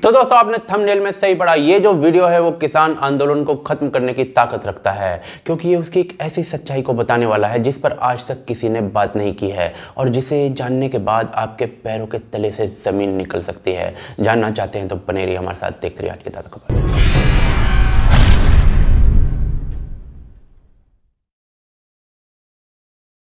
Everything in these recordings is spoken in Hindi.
तो दोस्तों आपने थंबनेल में सही पढ़ा, ये जो वीडियो है वो किसान आंदोलन को खत्म करने की ताकत रखता है, क्योंकि ये उसकी एक ऐसी सच्चाई को बताने वाला है जिस पर आज तक किसी ने बात नहीं की है और जिसे जानने के बाद आपके पैरों के तले से जमीन निकल सकती है। जानना चाहते हैं तो बने रहिए हमारे साथ, देखते रहिए आज की ताज़ा खबर।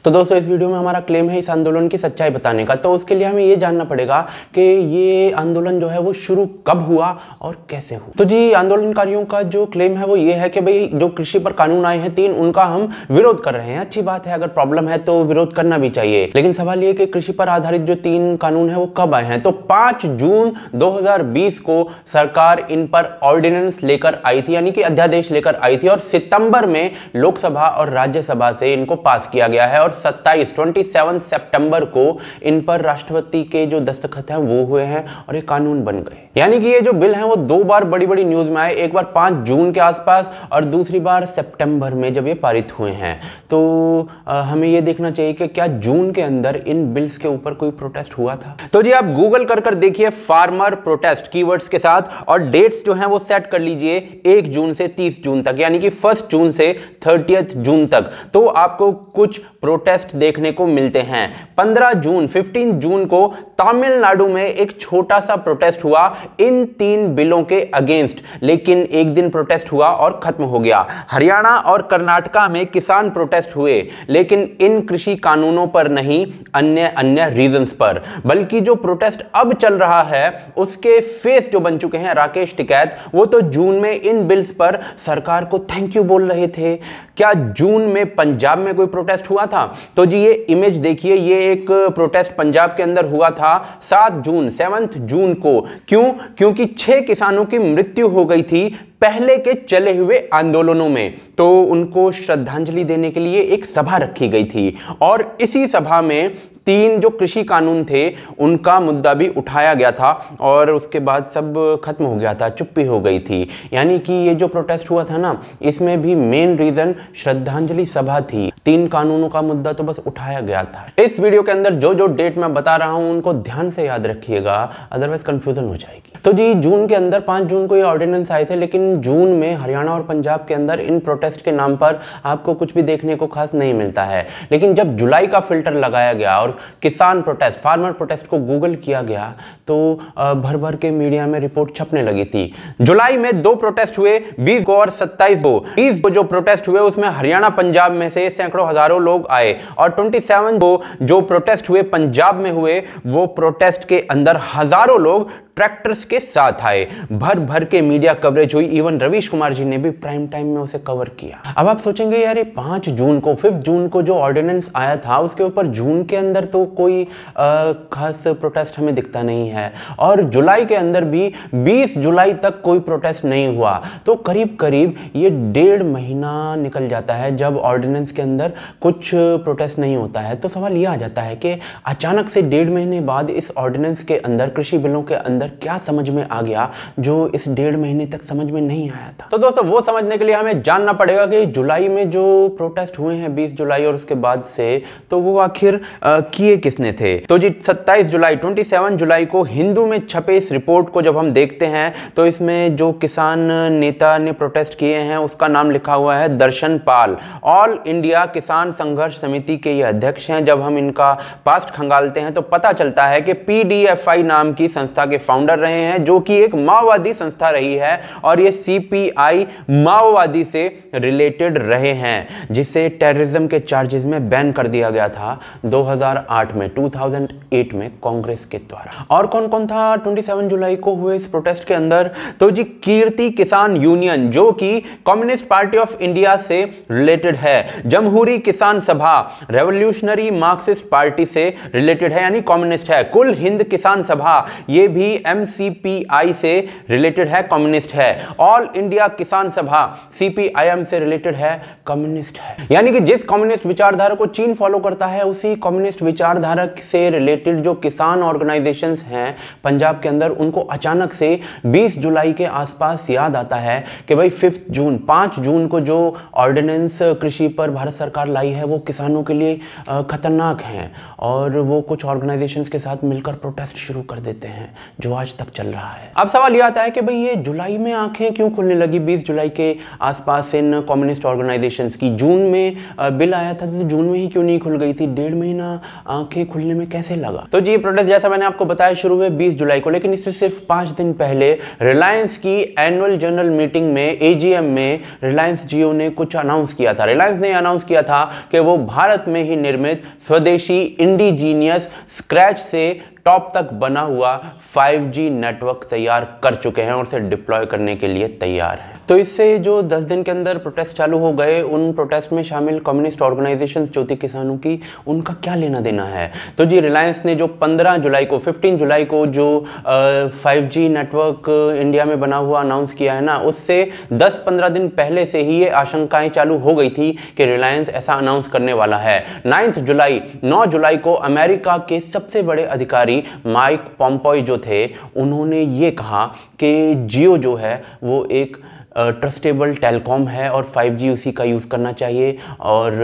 तो दोस्तों इस वीडियो में हमारा क्लेम है इस आंदोलन की सच्चाई बताने का, तो उसके लिए हमें ये जानना पड़ेगा कि ये आंदोलन जो है वो शुरू कब हुआ और कैसे हुआ। तो जी आंदोलनकारियों का जो क्लेम है वो ये है कि भाई जो कृषि पर कानून आए हैं 3, उनका हम विरोध कर रहे हैं। अच्छी बात है, अगर प्रॉब्लम है तो विरोध करना भी चाहिए, लेकिन सवाल ये कि कृषि पर आधारित जो 3 कानून है वो कब आए हैं। तो 5 जून 2020 को सरकार इन पर ऑर्डिनेंस लेकर आई थी, यानी कि अध्यादेश लेकर आई थी, और सितंबर में लोकसभा और राज्यसभा से इनको पास किया गया है और 27 सितंबर को इन पर राष्ट्रपति के जो दस्तखत हैं वो हुए हैं और ये कानून बन गए। यानी कि ये जो बिल हैं वो 2 बार बड़ी बड़ी न्यूज में आए, एक बार 5 जून के आसपास और दूसरी बार सितंबर में जब ये पारित हुए हैं। तो हमें ये देखना चाहिए कि क्या जून के अंदर इन बिल्स के ऊपर कोई प्रोटेस्ट हुआ था। तो जी आप गूगल कर देखिए फार्मर प्रोटेस्ट कीवर्ड्स के साथ, और डेट्स जो हैं वो सेट कर लीजिए 1 जून से 30 जून तक, यानी कि 1 जून से 30 जून तक। तो आपको कुछ प्रोटेस्ट देखने को मिलते हैं। 15 जून को तमिलनाडु में एक छोटा सा प्रोटेस्ट हुआ इन 3 बिलों के अगेंस्ट, लेकिन एक दिन प्रोटेस्ट हुआ और खत्म हो गया। हरियाणा और कर्नाटका में किसान प्रोटेस्ट हुए, लेकिन इन कृषि कानूनों पर नहीं, अन्य रीजंस पर। बल्कि जो प्रोटेस्ट अब चल रहा है उसके फेस जो बन चुके हैं राकेश टिकैत, वो तो जून में इन बिल्स पर सरकार को थैंक यू बोल रहे थे। क्या जून में पंजाब में कोई प्रोटेस्ट हुआ था? तो जी ये इमेज देखिए, ये एक प्रोटेस्ट पंजाब के अंदर हुआ था 7 जून को। क्योंकि 6 किसानों की मृत्यु हो गई थी पहले के चले हुए आंदोलनों में, तो उनको श्रद्धांजलि देने के लिए एक सभा रखी गई थी और इसी सभा में 3 जो कृषि कानून थे उनका मुद्दा भी उठाया गया था और उसके बाद सब खत्म हो गया था, चुप्पी हो गई थी। यानी कि ये जो प्रोटेस्ट हुआ था ना, इसमें भी मेन रीजन श्रद्धांजलि सभा थी, 3 कानूनों का मुद्दा तो बस उठाया गया था। इस वीडियो के अंदर जो डेट मैं बता रहा हूं उनको ध्यान से याद रखिएगा, अदरवाइज कंफ्यूजन हो जाएगी। तो जी जून के अंदर 5 जून को ये ऑर्डिनेंस आए थे, लेकिन जून में हरियाणा और पंजाब के अंदर इन प्रोटेस्ट के नाम पर आपको कुछ भी देखने को खास नहीं मिलता है। लेकिन जब जुलाई का फिल्टर लगाया गया और किसान प्रोटेस्ट, फार्मर प्रोटेस्ट को गूगल किया गया तो भर के मीडिया में रिपोर्ट छपने लगी थी। जुलाई में 2 प्रोटेस्ट हुए, 20 को और 27 को। 20 को जो प्रोटेस्ट हुए उसमें हरियाणा पंजाब में से सैकड़ों हजारों लोग आए, और 27 को जो प्रोटेस्ट हुए पंजाब में हुए, वो प्रोटेस्ट के अंदर हजारों लोग ट्रैक्टर्स के साथ आए। भर के मीडिया कवरेज हुई, इवन रवीश कुमार जी ने भी प्राइम टाइम में उसे कवर किया। अब आप सोचेंगे यार ये 5 जून को 5 जून को जो ऑर्डिनेंस आया था उसके ऊपर जून के अंदर तो कोई खास प्रोटेस्ट हमें दिखता नहीं है, और जुलाई के अंदर भी 20 जुलाई तक कोई प्रोटेस्ट नहीं हुआ। तो करीब ये 1.5 महीना निकल जाता है जब ऑर्डिनेंस के अंदर कुछ प्रोटेस्ट नहीं होता है। तो सवाल ये आ जाता है कि अचानक से 1.5 महीने बाद इस ऑर्डिनेंस के अंदर, कृषि बिलों के अंदर क्या समझ में आ गया जो इस 1.5 महीने तक समझ में नहीं आया था। तो दोस्तों वो समझने के लिए हमें जानना पड़ेगा कि जुलाई में जो प्रोटेस्ट हुए हैं 20 जुलाई और उसके बाद से, तो वो आखिर किए किसने थे। तो जी 27 जुलाई को हिंदू में छपे इस रिपोर्ट को जब हम देखते हैं तो इसमें जो किसान नेता ने प्रोटेस्ट किए हैं उसका नाम लिखा हुआ है दर्शन पाल। ऑल इंडिया किसान संघर्ष समिति के ये अध्यक्ष हैं। जब हम इनका पास्ट खंगालते हैं तो पता चलता है कि PDFI नाम की संस्था के फाउंडर रहे हैं, जो कि एक माओवादी संस्था रही है, और ये CPI माओवादी से रिलेटेड रहे हैं, जिसे टेररिज्म के चार्जेस में बैन कर दिया गया था 2008 में कांग्रेस के द्वारा। और कौन था 27 जुलाई को हुए इस प्रोटेस्ट के अंदर? तो जी कीर्ति किसान यूनियन, जो कि कम्युनिस्ट पार्टी ऑफ इंडिया से रिलेटेड है, जमहूरी किसान सभा रेवोल्यूशनरी मार्क्सिस्ट पार्टी से रिलेटेड है, यानी कम्युनिस्ट है। कुल हिंद किसान सभा, ये भी MCPI से रिलेटेड है, कम्युनिस्ट है। ऑल इंडिया किसान सभा CPIM से रिलेटेड है, कम्युनिस्ट है। यानी कि जिस कम्युनिस्ट विचारधारा को चीन फॉलो करता है उसी कम्युनिस्ट विचारधारा से रिलेटेड जो किसान ऑर्गेनाइजेशंस हैं पंजाब के अंदर, उनको अचानक से 20 जुलाई के आसपास याद आता है कि भाई 5 जून को जो ऑर्डिनेंस कृषि पर भारत सरकार लाई है वो किसानों के लिए खतरनाक हैं, और वो कुछ ऑर्गेनाइजेशंस के साथ मिलकर प्रोटेस्ट शुरू कर देते हैं जो जो आज तक चल रहा है। अब सवाल ये आता है कि भाई ये जुलाई में आंखें क्यों खुलने लगी 20 जुलाई के आसपास इन कम्युनिस्ट ऑर्गेनाइजेशंस की। जून में बिल आया था तो जून में ही क्यों नहीं खुल गई थी, 1.5 महीना आंखें खुलने में कैसे लगा। तो जी ये प्रोटेस्ट जैसा मैंने आपको बताया शुरू हुए 20 जुलाई को, लेकिन इससे सिर्फ 5 दिन पहले रिलायंस की एनुअल जनरल मीटिंग में AGM में रिलायंस जियो ने कुछ अनाउंस किया था। रिलायंस ने अनाउंस किया था कि वो भारत में ही निर्मित स्वदेशी इंडिजीनियस स्क्रैच से टॉप तक बना हुआ 5G नेटवर्क तैयार कर चुके हैं और उसे डिप्लॉय करने के लिए तैयार हैं। तो इससे जो 10 दिन के अंदर प्रोटेस्ट चालू हो गए, उन प्रोटेस्ट में शामिल कम्युनिस्ट ऑर्गेनाइजेशंस जो थी किसानों की, उनका क्या लेना देना है। तो जी रिलायंस ने जो 15 जुलाई को जो 5G नेटवर्क इंडिया में बना हुआ अनाउंस किया है ना, उससे 10-15 दिन पहले से ही ये आशंकाएं चालू हो गई थी कि रिलायंस ऐसा अनाउंस करने वाला है। 9 जुलाई को अमेरिका के सबसे बड़े अधिकारी माइक पॉम्पॉय जो थे, उन्होंने ये कहा कि जियो जो है वो एक ट्रस्टेबल टेलीकॉम है और 5G उसी का यूज़ करना चाहिए। और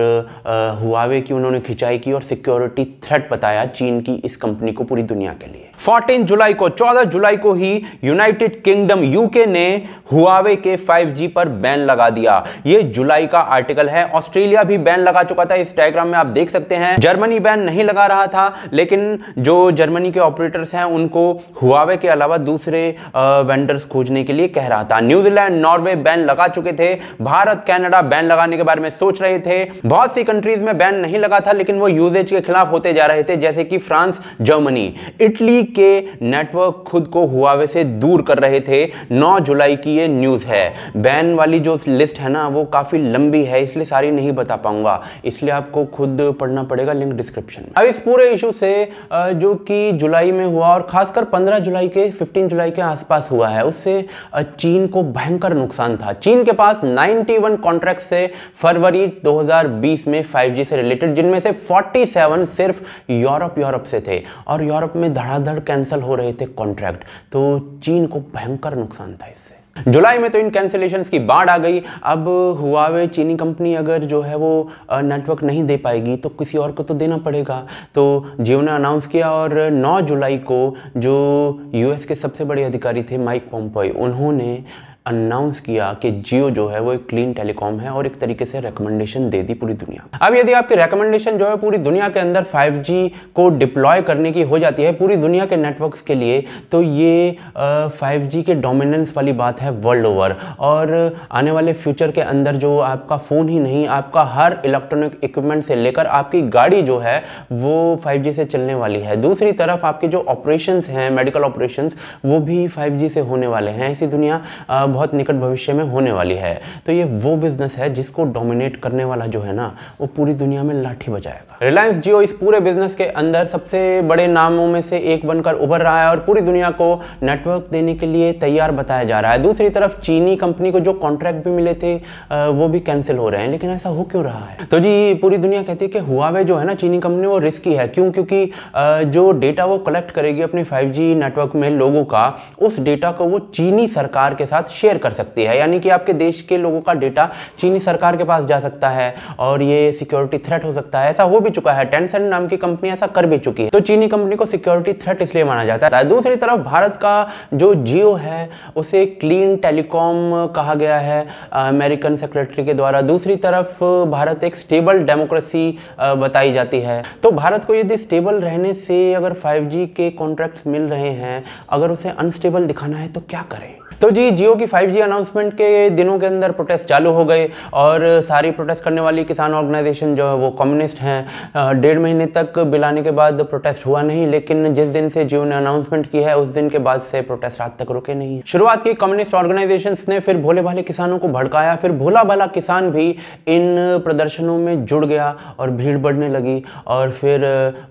हुआवे की उन्होंने खिंचाई की और सिक्योरिटी थ्रेट बताया चीन की इस कंपनी को पूरी दुनिया के लिए। 14 जुलाई को ही यूनाइटेड किंगडम UK ने हुआवे के 5G पर बैन लगा दिया। ये जुलाई का आर्टिकल है। ऑस्ट्रेलिया भी बैन लगा चुका था, इस डायग्राम में आप देख सकते हैं। जर्मनी बैन नहीं लगा रहा था, लेकिन जो जर्मनी के ऑपरेटर्स हैं उनको हुआवे के अलावा दूसरे वेंडर्स खोजने के लिए कह रहा था। न्यूजीलैंड, नॉर्वे बैन लगा चुके थे। भारत, कनाडा बैन लगाने के बारे में सोच रहे थे। बहुत सी कंट्रीज में बैन नहीं लगा था, लेकिन वो यूजेज के खिलाफ होते जा रहे थे, जैसे कि फ्रांस, जर्मनी। इटली के नेटवर्क खुद को हुआवे से दूर कर रहे थे। 9 जुलाई की ये न्यूज़ है। बैन वाली जो लिस्ट है ना, वो काफ़ी लंबी है, इसलिए सारी नहीं बता पाऊंगा, इसलिए आपको खुद पढ़ना पड़ेगा, लिंक डिस्क्रिप्शन में। अब इस पूरे इशू से जो कि जुलाई में हुआ और खासकर 15 जुलाई के आसपास हुआ है, उससे चीन को भयंकर नुकसान था। चीन के पास 91 कॉन्ट्रैक्ट से फरवरी 2020 में 5G से रिलेटेड, जिनमें से 47 सिर्फ यूरोप से थे और यूरोप में धड़ाधड़ कैंसिल हो रहे थे कॉन्ट्रैक्ट। तो चीन को भयंकर नुकसान था इससे। जुलाई में तो इन कैंसिलेशंस की बाढ़ आ गई। अब हुआवे चीनी कंपनी अगर जो है वो नेटवर्क नहीं दे पाएगी तो किसी और को तो देना पड़ेगा। तो जियो ने अनाउंस किया और 9 जुलाई को जो US के सबसे बड़े अधिकारी थे माइक पॉम्पॉय, उन्होंने अनाउंस किया कि जियो जो है वो एक क्लीन टेलीकॉम है और एक तरीके से रिकमेंडेशन दे दी पूरी दुनिया। अब यदि आपकी रिकमेंडेशन जो है पूरी दुनिया के अंदर 5G को डिप्लॉय करने की हो जाती है पूरी दुनिया के नेटवर्क्स के लिए, तो ये 5G के डोमिनेंस वाली बात है वर्ल्ड ओवर। और आने वाले फ्यूचर के अंदर जो आपका फ़ोन ही नहीं, आपका हर इलेक्ट्रॉनिक इक्विपमेंट से लेकर आपकी गाड़ी जो है वो 5G से चलने वाली है। दूसरी तरफ आपके जो ऑपरेशंस हैं, मेडिकल ऑपरेशंस, वो भी 5G से होने वाले हैं। ऐसी दुनिया बहुत निकट भविष्य में होने वाली है। तो ये वो बिजनेस है जिसको डोमिनेट करने वाला जो है ना, वो पूरी दुनिया में लाठी बजाएगा। रिलायंस जियो इस पूरे बिजनेस के अंदर सबसे बड़े नामों में से एक बनकर उभर रहा है और पूरी दुनिया को नेटवर्क देने के लिए तैयार बताया जा रहा है। दूसरी तरफ चीनी कंपनी को जो कॉन्ट्रैक्ट भी मिले थे वो भी कैंसिल हो रहे हैं। लेकिन ऐसा हो क्यों रहा है? तो जी पूरी दुनिया कहती है कि हुआवे जो है ना चीनी कंपनी, वो रिस्की है। क्यों? क्योंकि जो डेटा वो कलेक्ट करेगी अपने 5G नेटवर्क में लोगों का, उस डेटा को वो चीनी सरकार के साथ शेयर कर सकती है। यानी कि आपके देश के लोगों का डेटा चीनी सरकार के पास जा सकता है और ये सिक्योरिटी थ्रेट हो सकता है। ऐसा हो भी चुका है, टेंसेंट नाम की कंपनी ऐसा कर भी चुकी है। तो चीनी कंपनी को सिक्योरिटी थ्रेट इसलिए माना जाता है। दूसरी तरफ भारत का जो जियो है उसे क्लीन टेलीकॉम कहा गया है अमेरिकन सेक्रेटरी के द्वारा। दूसरी तरफ भारत एक स्टेबल डेमोक्रेसी बताई जाती है। तो भारत को यदि स्टेबल रहने से अगर 5G के कॉन्ट्रैक्ट्स मिल रहे हैं, अगर उसे अनस्टेबल दिखाना है तो क्या करें? तो जी जियो की 5G अनाउंसमेंट के दिनों के अंदर प्रोटेस्ट चालू हो गए और सारी प्रोटेस्ट करने वाली किसान ऑर्गेनाइजेशन जो है वो कम्युनिस्ट हैं। 1.5 महीने तक बिल आने के बाद प्रोटेस्ट हुआ नहीं, लेकिन जिस दिन से जियो ने अनाउंसमेंट की है उस दिन के बाद से प्रोटेस्ट रात तक रुके नहीं। शुरुआत की कम्युनिस्ट ऑर्गेनाइजेशंस ने, फिर भोले भाले किसानों को भड़काया, फिर भोला भाला किसान भी इन प्रदर्शनों में जुड़ गया और भीड़ बढ़ने लगी और फिर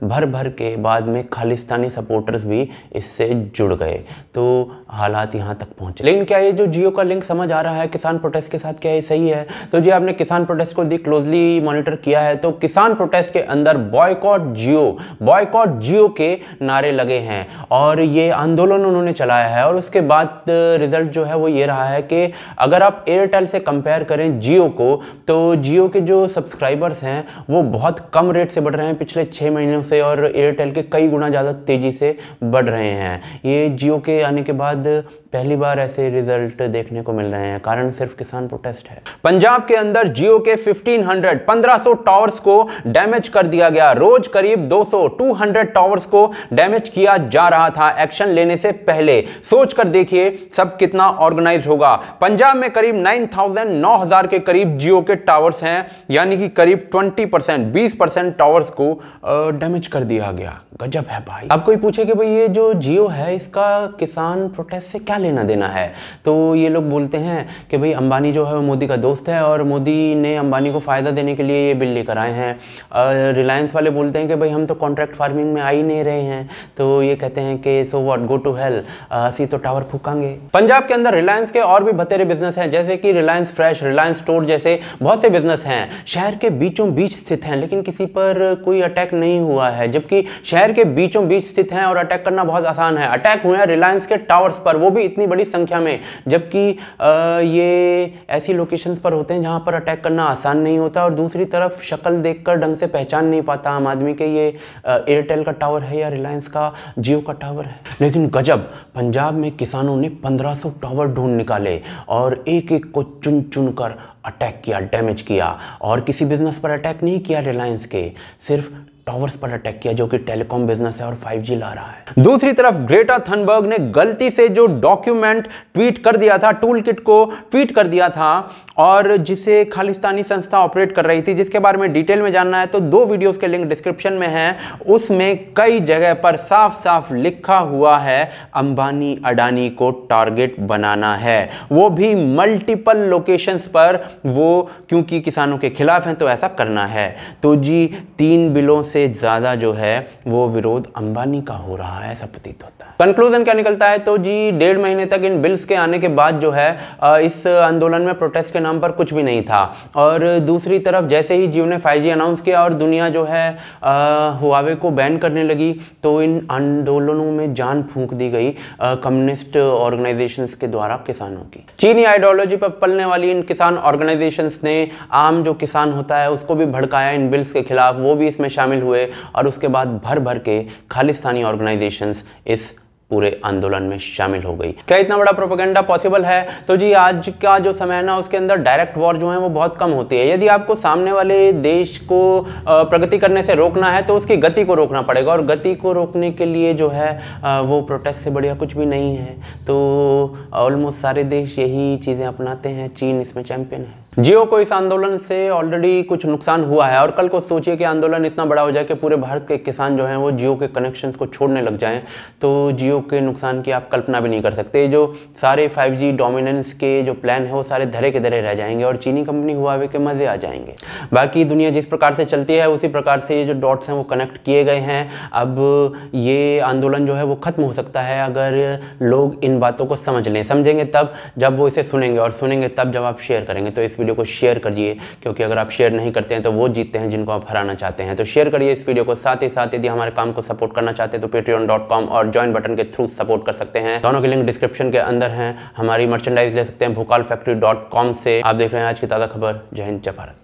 भर भर के बाद में खालिस्तानी सपोर्टर्स भी इससे जुड़ गए। तो हालात यहाँ तक पहुंचे। लेकिन क्या ये जो जियो का लिंक समझ आ रहा है किसान प्रोटेस्ट के साथ, क्या ये सही है? तो जी आपने किसान प्रोटेस्ट को क्लोजली मॉनिटर किया है तो किसान प्रोटेस्ट के अंदर बॉयकॉट जियो के नारे लगे हैं और ये आंदोलन उन्होंने चलाया है। और उसके बाद रिजल्ट जो है वो ये रहा है कि अगर आप एयरटेल से कंपेयर करें जियो को, तो जियो के जो सब्सक्राइबर्स हैं वो बहुत कम रेट से बढ़ रहे हैं पिछले 6 महीनों से, और एयरटेल के कई गुना ज़्यादा तेज़ी से बढ़ रहे हैं। ये जियो के आने के बाद पहली बार ऐसे रिजल्ट देखने को मिल रहे हैं। कारण सिर्फ किसान प्रोटेस्ट है। पंजाब के अंदर जियो के 1500 टावर्स को डैमेज कर दिया गया। रोज करीब 200 टावर्स को डैमेज किया जा रहा था एक्शन लेने से पहले। सोच कर देखिए सब कितना ऑर्गेनाइज्ड होगा। पंजाब में करीब 9,000 के करीब जियो के टावर्स हैं, यानी कि करीब 20% टावर्स को डैमेज कर दिया गया। गजब है भाई। अब कोई पूछे कि भाई ये जो जियो है इसका किसान प्रोटेस्ट से क्या लेना देना है, तो ये लोग बोलते हैं कि भाई अंबानी जो है वो मोदी का दोस्त है और मोदी ने अंबानी को फ़ायदा देने के लिए ये बिल लेकर आए हैं। रिलायंस वाले बोलते हैं कि भाई हम तो कॉन्ट्रैक्ट फार्मिंग में आ ही नहीं रहे हैं, तो ये कहते हैं कि so what, go to hell, असी तो टावर फूकांगे। पंजाब के अंदर रिलायंस के और भी बतेरे बिजनेस हैं, जैसे कि रिलायंस फ्रेश, रिलायंस स्टोर जैसे बहुत से बिजनेस हैं। शहर के बीचों बीच स्थित हैं, लेकिन किसी पर कोई अटैक नहीं हुआ है, जबकि शहर के बीचों बीच स्थित हैं और अटैक करना बहुत आसान है। अटैक हुए हैं रिलायंस के टावर्स पर, वो भी इतनी बड़ी संख्या में, जबकि ये ऐसी लोकेशंस पर होते हैं जहां पर अटैक करना आसान नहीं होता। और दूसरी तरफ शक्ल देखकर ढंग से पहचान नहीं पाता आम आदमी के ये एयरटेल का टावर है या रिलायंस का जियो का टावर है। लेकिन गजब, पंजाब में किसानों ने 1500 टावर ढूंढ निकाले और एक एक को चुन चुन कर अटैक किया, डैमेज किया। और किसी बिजनेस पर अटैक नहीं किया रिलायंस के, सिर्फ टावर्स पर अटैक किया जो कि टेलीकॉम बिजनेस है और 5G ला रहा है। दूसरी तरफ ग्रेटा थनबर्ग ने गलती से जो डॉक्यूमेंट ट्वीट कर दिया था, टूल किट को ट्वीट कर दिया था, और जिसे खालिस्तानी संस्था ऑपरेट कर रही थी, जिसके बारे में डिटेल में जानना है तो 2 वीडियोस के लिंक डिस्क्रिप्शन में हैं। उसमें कई जगह पर साफ साफ लिखा हुआ है अंबानी अडानी को टारगेट बनाना है, वो भी मल्टीपल लोकेशंस पर, वो क्योंकि किसानों के खिलाफ हैं तो ऐसा करना है। तो जी 3 बिलों से ज्यादा जो है वो विरोध अंबानी का हो रहा है, ऐसा प्रतीत होता है। कंक्लूजन क्या निकलता है, तो जी 1.5 महीने तक इन बिल्स के आने के बाद जो है इस आंदोलन में प्रोटेस्ट के नाम पर कुछ भी नहीं था। और दूसरी तरफ जैसे ही जियो ने 5G अनाउंस किया और दुनिया जो है हुआवे को बैन करने लगी, तो इन आंदोलनों में जान फूंक दी गई कम्युनिस्ट ऑर्गेनाइजेशंस के द्वारा किसानों की। चीनी आइडियोलॉजी पर पलने वाली इन किसान ऑर्गेनाइजेशंस ने आम जो किसान होता है उसको भी भड़काया इन बिल्स के खिलाफ, वो भी इसमें शामिल हुए। और उसके बाद भर भर के खालिस्तानी ऑर्गेनाइजेशंस इस पूरे आंदोलन में शामिल हो गई। क्या इतना बड़ा प्रोपेगेंडा पॉसिबल है? तो जी आज का जो समय है ना, उसके अंदर डायरेक्ट वॉर जो है वो बहुत कम होती है। यदि आपको सामने वाले देश को प्रगति करने से रोकना है तो उसकी गति को रोकना पड़ेगा, और गति को रोकने के लिए जो है वो प्रोटेस्ट से बढ़िया कुछ भी नहीं है। तो ऑलमोस्ट सारे देश यही चीज़ें अपनाते हैं, चीन इसमें चैंपियन है। जियो को इस आंदोलन से ऑलरेडी कुछ नुकसान हुआ है, और कल को सोचिए कि आंदोलन इतना बड़ा हो जाए कि पूरे भारत के किसान जो हैं वो जियो के कनेक्शंस को छोड़ने लग जाएं, तो जियो के नुकसान की आप कल्पना भी नहीं कर सकते। जो सारे 5G डोमिनेंस के जो प्लान है वो सारे धरे के धरे रह जाएंगे और चीनी कंपनी हुआवे के मजे आ जाएंगे। बाकी दुनिया जिस प्रकार से चलती है उसी प्रकार से ये जो डॉट्स हैं वो कनेक्ट किए गए हैं। अब ये आंदोलन जो है वो खत्म हो सकता है अगर लोग इन बातों को समझ लें। समझेंगे तब जब वो इसे सुनेंगे, और सुनेंगे तब जब आप शेयर करेंगे। तो इस वीडियो को शेयर करिए, क्योंकि अगर आप शेयर नहीं करते हैं तो वो जीतते हैं जिनको आप हराना चाहते हैं। तो शेयर करिए इस वीडियो को। साथ ही साथ यदि हमारे काम को सपोर्ट करना चाहते हैं तो patreon.com और ज्वाइन बटन के थ्रू सपोर्ट कर सकते हैं। दोनों के लिंक डिस्क्रिप्शन के अंदर हैं। हमारी मर्चेंडाइज ले सकते हैं भोकालफैक्ट्री.com से। आप देख रहे हैं आज की ताज़ा खबर। जय हिंद, जय भारत।